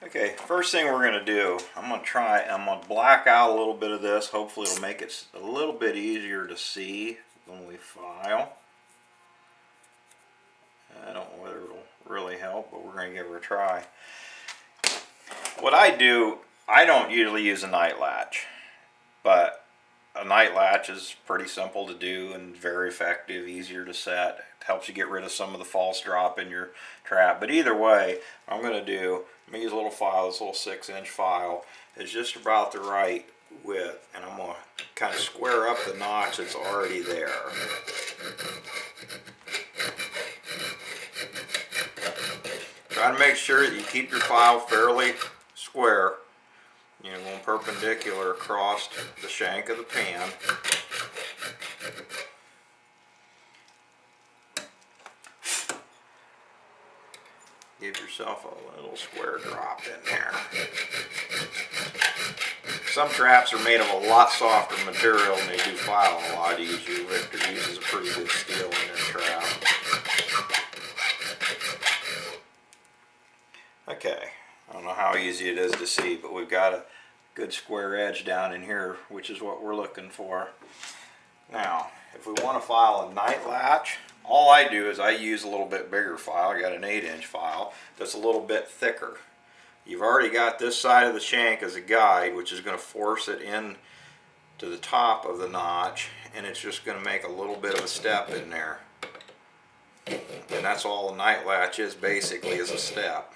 Okay, first thing we're going to do, I'm going to black out a little bit of this. Hopefully it'll make it a little bit easier to see when we file. I don't know whether it'll really help, but we're going to give it a try. What I do, I don't usually use a night latch, but a night latch is pretty simple to do and very effective, easier to set. It helps you get rid of some of the false drop in your trap. But either way, what I'm going to do, I'm going to use a little file, this little 6-inch file. It's just about the right width, and I'm going to kind of square up the notch that's already there. Try to make sure that you keep your file fairly square, you know, going perpendicular across the shank of the pan. Give yourself a little square drop in there. Some traps are made of a lot softer material and they do file a lot easier. Victor uses a pretty good steel in their trap. Okay, I don't know how easy it is to see, but we've got a good square edge down in here, which is what we're looking for. Now, if we want to file a night latch, all I do is I use a little bit bigger file. I got an 8-inch file that's a little bit thicker. You've already got this side of the shank as a guide, which is going to force it in to the top of the notch, and it's just going to make a little bit of a step in there. And that's all a night latch is, basically, is a step.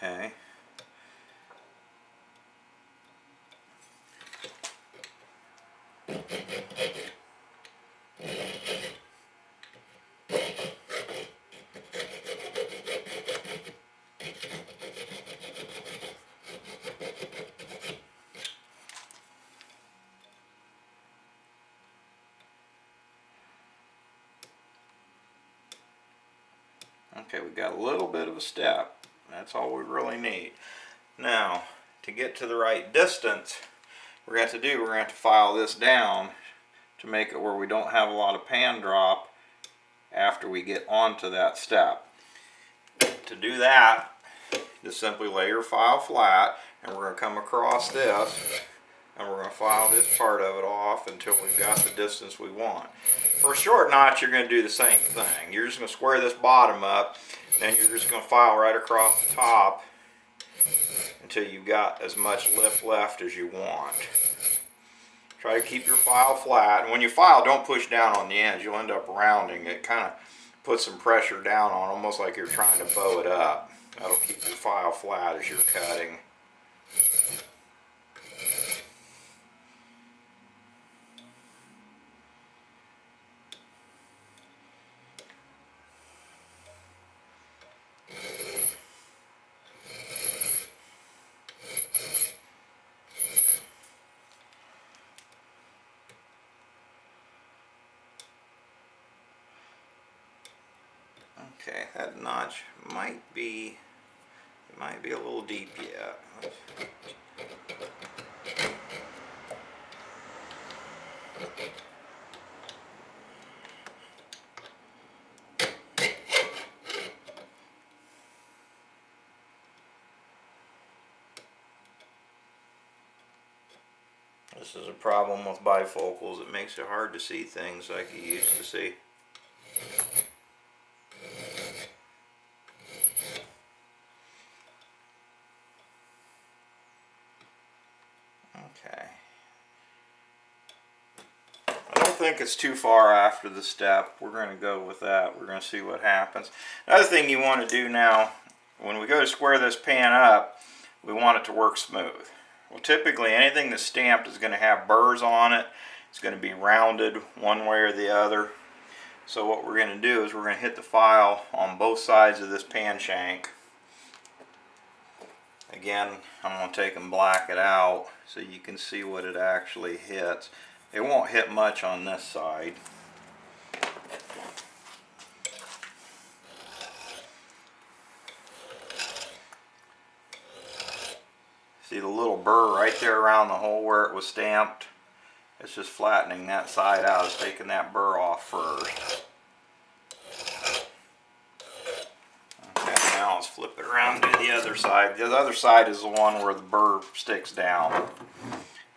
Okay. Okay, we got a little bit of a step. That's all we really need. Now, to get to the right distance, we're going to have to file this down to make it where we don't have a lot of pan drop after we get onto that step. To do that, just simply lay your file flat, and we're going to come across this, and we're going to file this part of it off until we've got the distance we want. For a short notch, you're going to do the same thing. You're just going to square this bottom up, and you're just going to file right across the top until you've got as much lift left as you want. Try to keep your file flat, and when you file, don't push down on the ends. You'll end up rounding. It kind of puts some pressure down on, almost like you're trying to bow it up. That'll keep your file flat as you're cutting. Okay, that notch might be a little deep yet. This is a problem with bifocals. It makes it hard to see things like you used to see. Okay. I don't think it's too far after the step. We're going to go with that. We're going to see what happens. Another thing you want to do now, when we go to square this pan up, we want it to work smooth. Well, typically anything that's stamped is going to have burrs on it. It's going to be rounded one way or the other. So what we're going to do is we're going to hit the file on both sides of this pan shank. Again, I'm going to take and black it out so you can see what it actually hits. It won't hit much on this side. See the little burr right there around the hole where it was stamped? It's just flattening that side out. It's taking that burr off first. Okay. let's flip it around and do the other side. The other side is the one where the burr sticks down.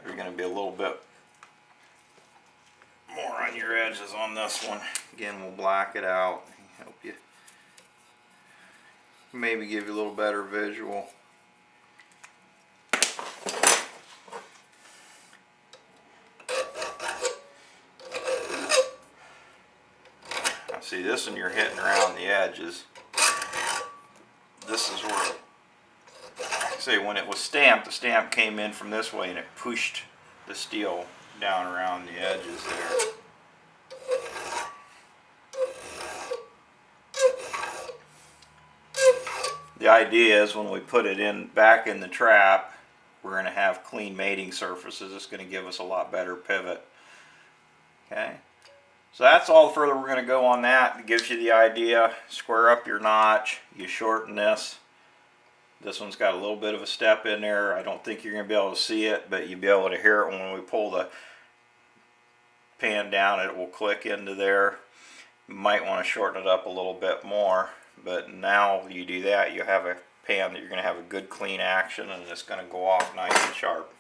There's going to be a little bit more on your edges on this one. Again, we'll black it out, help you, maybe give you a little better visual. Now see, this one you're hitting around the edges. This is where, see, when it was stamped, the stamp came in from this way and it pushed the steel down around the edges there. The idea is when we put it in back in the trap, we're going to have clean mating surfaces. It's going to give us a lot better pivot. Okay, so that's all the further we're going to go on that. It gives you the idea. Square up your notch, you shorten this. This one's got a little bit of a step in there. I don't think you're going to be able to see it, but you'll be able to hear it when we pull the pan down. It will click into there. You might want to shorten it up a little bit more, but now you do that, you have a pan that you're going to have a good clean action, and it's going to go off nice and sharp.